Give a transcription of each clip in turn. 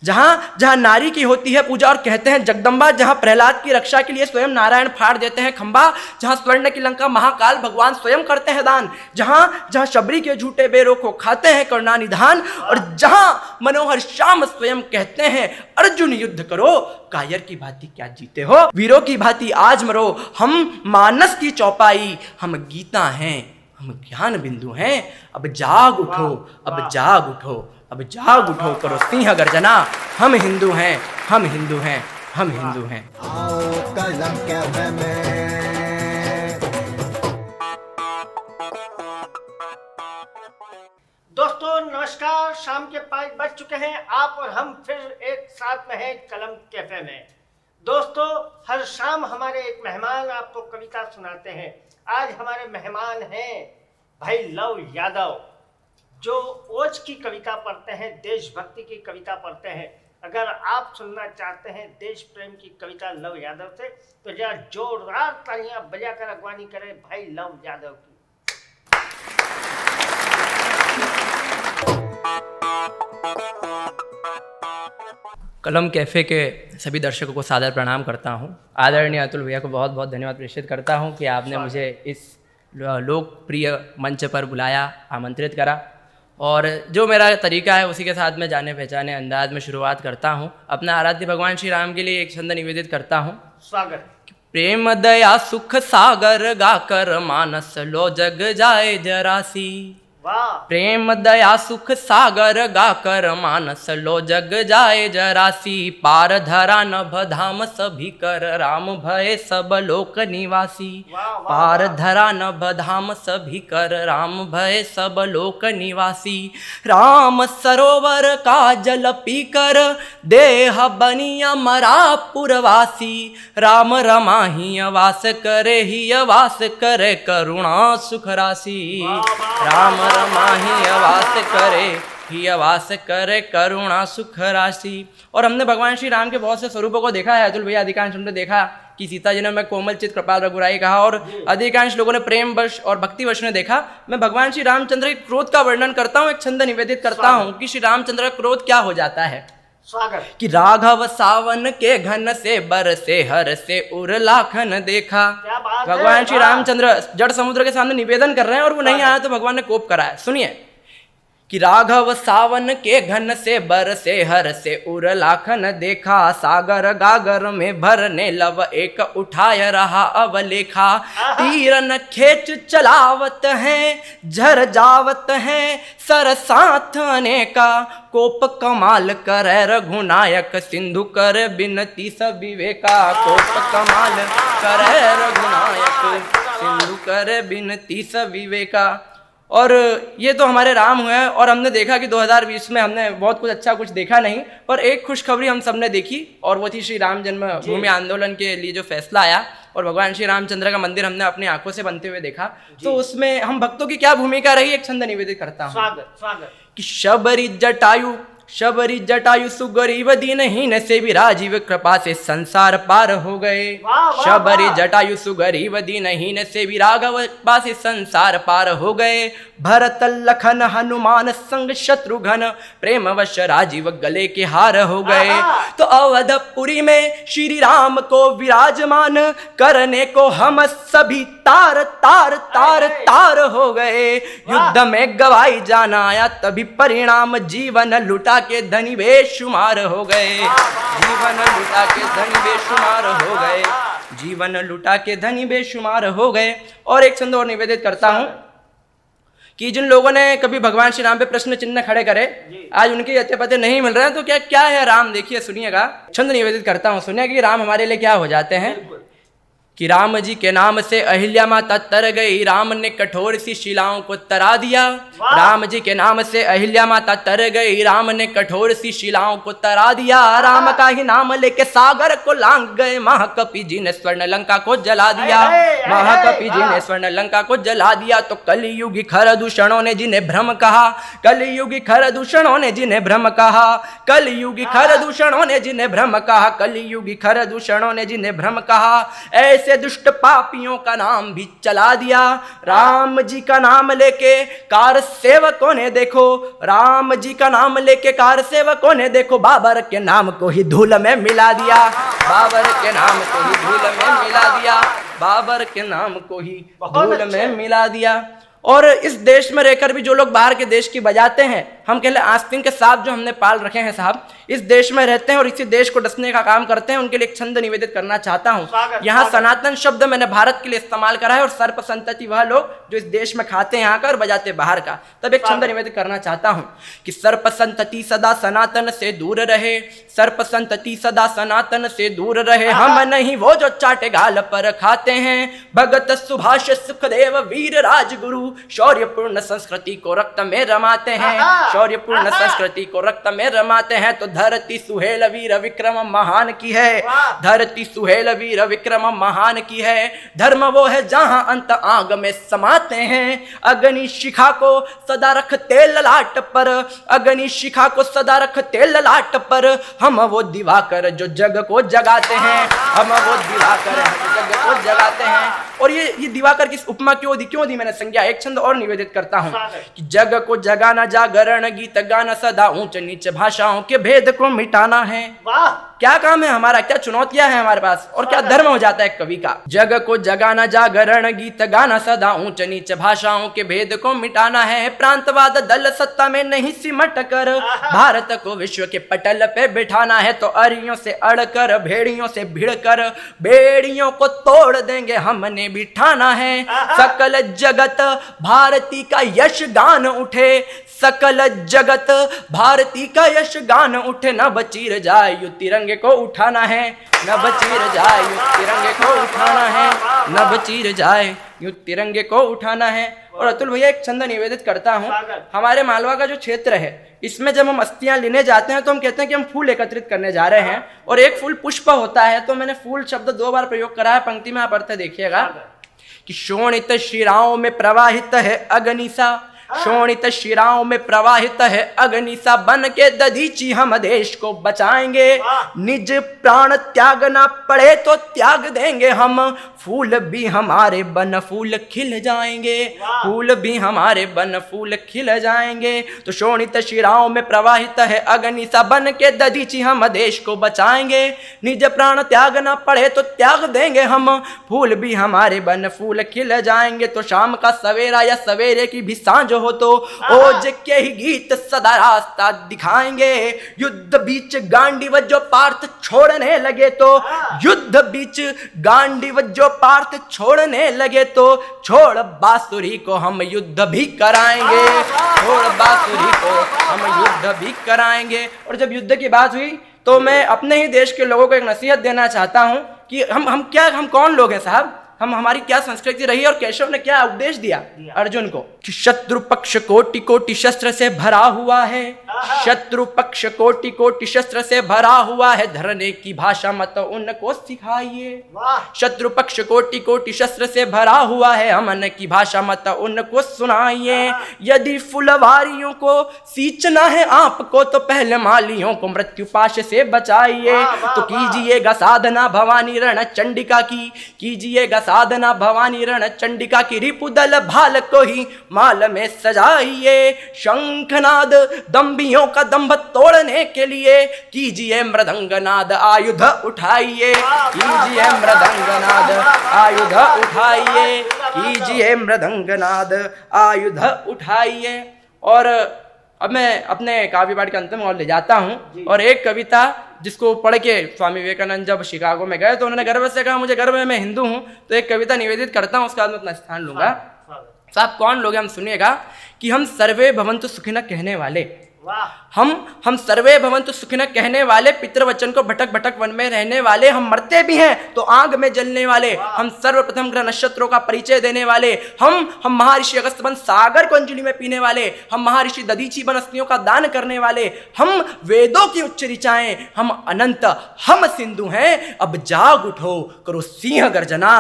जहाँ जहाँ नारी की होती है पूजा और कहते हैं जगदम्बा, जहाँ प्रहलाद की रक्षा के लिए स्वयं नारायण फाड़ देते हैं खंबा, जहाँ स्वर्ण की लंका महाकाल भगवान स्वयं करते हैं दान, जहाँ जहाँ शबरी के झूठे बेरों को खाते हैं करुणा निधान, और जहाँ मनोहर श्याम स्वयं कहते हैं अर्जुन युद्ध करो, कायर की भांति क्या जीते हो, वीरों की भांति आज मरो, हम मानस की चौपाई, हम गीता हैं, हम ज्ञान बिंदु हैं, अब जाग उठो, अब जाग उठो, अब जाग उठो, करो सिंह गर्जना, हम हिंदू हैं, हम हिंदू हैं, हम हिंदू हैं। आओ कलम कैफे में। दोस्तों नमस्कार, शाम के 5 बज चुके हैं, आप और हम फिर एक साथ में हैं कलम कैफे में। दोस्तों हर शाम हमारे एक मेहमान आपको कविता सुनाते हैं। आज हमारे मेहमान हैं भाई लव यादव, जो ओज की कविता पढ़ते हैं, देशभक्ति की कविता पढ़ते हैं। अगर आप सुनना चाहते हैं देश प्रेम की कविता लव यादव से, तो जरा जोरदार तालियां बजाकर अगवानी करें भाई लव यादव की। कलम कैफ़े के सभी दर्शकों को सादर प्रणाम करता हूं। आदरणीय अतुल भैया को बहुत बहुत धन्यवाद प्रेषित करता हूं कि आपने मुझे इस लोकप्रिय मंच पर बुलाया, आमंत्रित करा, और जो मेरा तरीका है उसी के साथ मैं जाने पहचाने अंदाज में शुरुआत करता हूं। अपने आराध्य भगवान श्री राम के लिए एक छंद निवेदित करता हूं। स्वागत। प्रेम दया सुख सागर गाकर मानस लो जग जाए जरासी। वाह। प्रेम दया सुख सागर गाकर मानस लो जग जाए जरासी। पार धरा नभ धाम सभी कर राम भय सब लोक निवासी। पार धरा नभ धाम सभी कर राम भय सब लोक निवासी। राम सरोवर का जल पीकर देह बनिया मरा पुरवासी। राम रमाही वास करे ही वास करे करुणा सुख राशि। राम रमाही वास करे ही वास करे करुणा सुख राशि। और हमने भगवान श्री राम के बहुत से स्वरूपों को देखा है। अतुल भैया अधिकांश हमने देखा कि सीता जी ने मैं कोमल चित कृपाल रघुराई कहा, और अधिकांश लोगों ने प्रेम वश और भक्ति वश ने देखा। मैं भगवान श्री रामचंद्र के क्रोध का वर्णन करता हूँ, एक छंद निवेदित करता हूँ कि श्री रामचंद्र का क्रोध क्या हो जाता है। स्वागत। कि राघव सावन के घन से बरसे हर से उर लाखन देखा। क्या बात है। भगवान श्री रामचंद्र जड़ समुद्र के सामने निवेदन कर रहे हैं और वो नहीं आया तो भगवान ने कोप कराया। सुनिए कि राघव सावन के घन से बरसे हर से उर लाखन देखा। सागर गागर में भरने लव एक उठाय रहा अवलेखा। तीरन खेच चलावत हैं झर जावत हैं सर साथ अनेका। कोप कमाल करे रघुनायक सिंधु कर बिनती सब विवेका। कोप कमाल करे रघुनायक सिंधु कर बिनती सब विवेका। और ये तो हमारे राम हुए हैं, और हमने देखा कि 2020 में हमने बहुत कुछ अच्छा कुछ देखा नहीं, पर एक खुशखबरी हम सबने देखी, और वो थी श्री राम जन्मभूमि आंदोलन के लिए जो फैसला आया और भगवान श्री रामचंद्र का मंदिर हमने अपनी आंखों से बनते हुए देखा। तो उसमें हम भक्तों की क्या भूमिका रही, एक छंद निवेदित करता हूँ। स्वागत। स्वागत। कि शबरी जटायु सुग्रीव दीनहीन से भी राजीव कृपा से संसार पार हो गए। शबरी जटायु सुग्रीव दीनहीन से भी राघव कृपा से संसार पार हो गए। भरत लखन हनुमान संग शत्रुघ्न प्रेम वश राजीव गले के हार हो गए। तो अवधपुरी में श्री राम को विराजमान करने को हम सभी तार तार तार तार हो गए। युद्ध में गवाई जाना आया तभी परिणाम जीवन लुटा के धनी बेशुमार हो गए। जीवन लुटा के धनी बेशुमार हो गए। जीवन लुटा के धनी बेशुमार हो गए। और एक छंद और निवेदित करता हूं कि जिन लोगों ने कभी भगवान श्री राम पे प्रश्न चिन्ह खड़े करे, आज उनके अत्य पते नहीं मिल रहे हैं, तो क्या है राम। देखिए सुनिएगा, छंद निवेदित करता हूं, सुनिए कि राम हमारे लिए क्या हो जाते हैं। कि राम जी के नाम से अहिल्या माता तर गई। राम ने कठोर सी शिलाओं को तरा दिया। राम जी के नाम से अहिल्या माता तर गई। राम ने कठोर सी शिलाओं को तरा दिया। राम का ही नाम लेके सागर को लांग गए। महाकपि जी ने स्वर्ण लंका को जला दिया। महाकपि जी ने स्वर्ण लंका को जला दिया। तो कलियुगी खर दूषणों ने जिन्हें भ्रम कहा। कलियुगी खर दूषणों ने जिन्हें भ्रम कहा। कलियुगी खर दूषणों ने जिन्हें भ्रम कहा। कलियुगी खर दूषणों ने जिन्हें भ्रम कहा। ऐसे ऐसे दुष्ट पापियों का नाम भी चला दिया। राम जी का नाम लेके कार सेवकों ने देखो, राम जी का नाम लेके कार सेवकों ने देखो बाबर के नाम को ही धूल में मिला दिया, बाबर के नाम को ही धूल में मिला दिया, बाबर के नाम को ही धूल में मिला दिया। और इस देश में रहकर भी जो लोग बाहर के देश की बजाते हैं, हम कह ले आस्तीन के सांप जो हमने पाल रखे हैं साहब, इस देश में रहते हैं और इसी देश को डसने का काम करते हैं, उनके लिए एक छंद निवेदित करना चाहता हूँ। यहाँ सनातन शब्द मैंने भारत के लिए इस्तेमाल करा है और सर्प संतति वह लोग जो इस देश में खाते हैं यहाँ का और बजाते बाहर का। तब एक छंद निवेदित करना चाहता हूँ कि सर्प संतति सदा सनातन से दूर रहे, सर्प संतति सदा सनातन से दूर रहे, हम नहीं वो जो चाटे गाल पर खाते हैं। भगत सुभाष सुखदेव वीर राजगुरु शौर्यपूर्ण संस्कृति को रक्त में रमाते हैं, शौर्यपूर्ण संस्कृति को रक्त में रमाते हैं। तो धरती सुहेल वीर विक्रम महान की है, धरती सुहेल वीर विक्रम महान की है। धर्म वो है जहां अंत आग में समाते हैं, अग्नि शिखा को सदा रखते ललाट पर, अग्नि शिखा को सदा रखते ललाट पर। हम वो दिवाकर जो जग को जगाते हैं, हम वो दिवाकर जो जग को जगाते हैं। और ये दिवाकर किस उपमा क्यों दी मैंने संज्ञा। एक छंद और निवेदित करता हूं कि जग को जगाना जागरण गीत गाना सदा ऊंच नीच भाषाओं के भेद को मिटाना है। वाह, क्या काम है हमारा, क्या चुनौतियां हैं हमारे पास और क्या धर्म हो जाता है कवि का। जग को जगाना जागरण गीत गाना सदा ऊंच नीच भाषाओं के भेद को मिटाना है। प्रांतवाद दल सत्ता में नहीं सिमट कर भारत को विश्व के पटल पे बिठाना है। तो अरियों से अड़कर भेड़ियों से भिड़कर बेड़ियों को तोड़ देंगे हमने बिठाना है। सकल जगत भारती का यश गान उठे, सकल जगत भारती का यश गान उठे। न बचीर जाए यु तिरंगे को उठाना है, न बचीर जाए यु तिरंगे को उठाना है, न बचीर जाए यु तिरंगे को उठाना है। और अतुल भैया एक छंद निवेदित करता हूँ। हमारे मालवा का जो क्षेत्र है इसमें जब हम अस्थियां लेने जाते हैं तो हम कहते हैं कि हम फूल एकत्रित करने जा रहे हैं और एक फूल पुष्प होता है। तो मैंने फूल शब्द 2 बार प्रयोग करा है, पंक्ति में आप अर्थ देखिएगा कि शोणित शिराओं में प्रवाहित है अग्निसा, शोणित शिराओं में प्रवाहित है अग्निसा। बन के दधीची हम देश को बचाएंगे, निज प्राण त्यागना पड़े तो त्याग देंगे हम। फूल भी हमारे बन फूल खिल जाएंगे, फूल भी हमारे बन फूल खिल जाएंगे। तो शोणित शिराओं में प्रवाहित है अग्निसा, बन के दधीची हम देश को बचाएंगे। निज प्राण त्यागना पड़े तो त्याग देंगे हम, फूल भी हमारे बन फूल खिल जाएंगे। तो शाम का सवेरा या सवेरे की भी सांझ हो तो ओज के ही गीत सदा रास्ता दिखाएंगे। युद्ध बीच गांडीव जो पार्थ छोड़ने लगे तो, युद्ध बीच गांडीव जो पार्थ छोड़ने लगे तो, छोड़ बांसुरी को हम युद्ध भी कराएंगे, छोड़ बांसुरी को हम युद्ध भी कराएंगे। और जब युद्ध की बात हुई तो मैं अपने ही देश के लोगों को एक नसीहत देना चाहता हूं कि हम कौन लोग हैं साहब, हमारी क्या संस्कृति रही और केशव ने क्या उपदेश दिया अर्जुन को कि शत्रु पक्ष कोटि कोटि शस्त्र से भरा हुआ है, शत्रु पक्ष कोटि कोटि शस्त्र से भरा हुआ है। धरने की भाषा मत उनको सिखाइए, शत्रु पक्ष कोटि कोटि शस्त्र से भरा हुआ है, अमन की भाषा मत उनको सुनाइए। यदि फुलवारियों को सींचना है आपको तो पहले मालियों को मृत्यु पाश से बचाइए। तो कीजिएगा साधना भवानी रण चंडिका की, कीजिएगा साधना भवानी रण चंडिका की। रिपुदल भाल को ही माल में सजाइए, शंखनाद दंभियों का दंभ तोड़ने के लिए कीजिए मृदंगनाद आयुध उठाइए, कीजिए मृदंगनाद आयुध उठाइए, कीजिए मृदंगनाद आयुध उठाइए। और अब मैं अपने काव्य पाठ के अंत में और ले जाता हूँ और एक कविता जिसको पढ़ के स्वामी विवेकानंद जब शिकागो में गए तो उन्होंने गर्व से कहा मुझे गर्व है मैं हिंदू हूँ। तो एक कविता निवेदित करता हूँ, उसके बाद मैं अपना स्थान लूंगा। साहब कौन लोग हैं हम सुनिएगा कि हम सर्वे भवन्तु सुखिनः कहने वाले, हम सर्वे भवन्तु सुखिनः कहने वाले, पितृवचन को भटक भटक वन में रहने वाले, हम मरते भी हैं तो आग में जलने वाले, हम सर्वप्रथम ग्रह नक्षत्रों का परिचय देने वाले, हम महर्षि अगस्त्य बन सागर को अंजलि में पीने वाले, हम महर्षि दधीची बन अस्थियों का दान करने वाले, हम वेदों की उच्च ऋचाएं, हम अनंत, हम सिंधु हैं। अब जाग उठो करो सिंह गर्जना,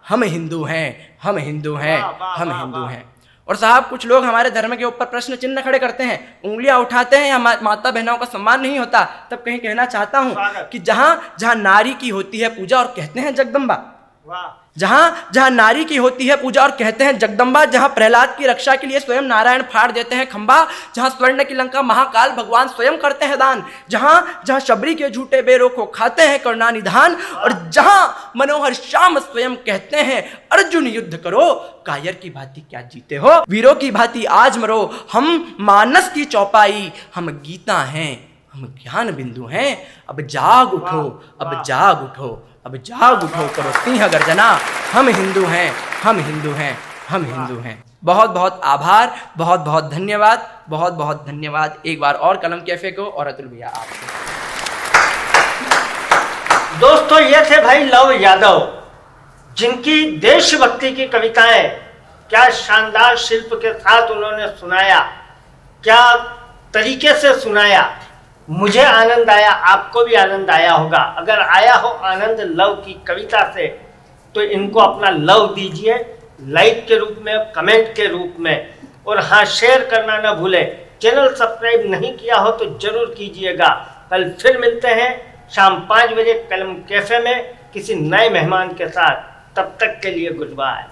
हम हिंदू हैं, हम हिंदू हैं, हम हिंदू हैं। और साहब कुछ लोग हमारे धर्म के ऊपर प्रश्न चिन्ह खड़े करते हैं, उंगलियां उठाते हैं, या माता बहनों का सम्मान नहीं होता। तब कहीं कहना चाहता हूं कि जहां जहां नारी की होती है पूजा और कहते हैं जगदम्बा, वाह। जहाँ जहाँ नारी की होती है पूजा और कहते हैं जगदम्बा, जहाँ प्रहलाद की रक्षा के लिए स्वयं नारायण फाड़ देते हैं खंबा, जहाँ स्वर्ण की लंका महाकाल भगवान स्वयं करते हैं दान, जहाँ जहाँ शबरी के झूठे बेरों को खाते हैं करुणा निधान, और जहाँ मनोहर श्याम स्वयं कहते हैं अर्जुन युद्ध करो, कायर की भांति क्या जीते हो, वीरों की भांति आज मरो, हम मानस की चौपाई, हम गीता हैं, हम ज्ञान बिंदु हैं, अब जाग उठो, अब जाग उठो, अब जाग उठो, करो सिंह गर्जना, हम हिंदू हैं, हम हिंदू हैं, हम हिंदू हैं। बहुत बहुत आभार, बहुत बहुत धन्यवाद, बहुत बहुत धन्यवाद एक बार और कलम कैफे को और अतुल भैया आपको। दोस्तों ये थे भाई लव यादव, जिनकी देशभक्ति की कविताएं क्या शानदार शिल्प के साथ उन्होंने सुनाया, क्या तरीके से सुनाया। मुझे आनंद आया, आपको भी आनंद आया होगा। अगर आया हो आनंद लव की कविता से तो इनको अपना लव दीजिए, लाइक के रूप में, कमेंट के रूप में, और हाँ शेयर करना ना भूलें। चैनल सब्सक्राइब नहीं किया हो तो जरूर कीजिएगा। कल फिर मिलते हैं शाम 5 बजे कलम कैफे में किसी नए मेहमान के साथ। तब तक के लिए गुड बाय।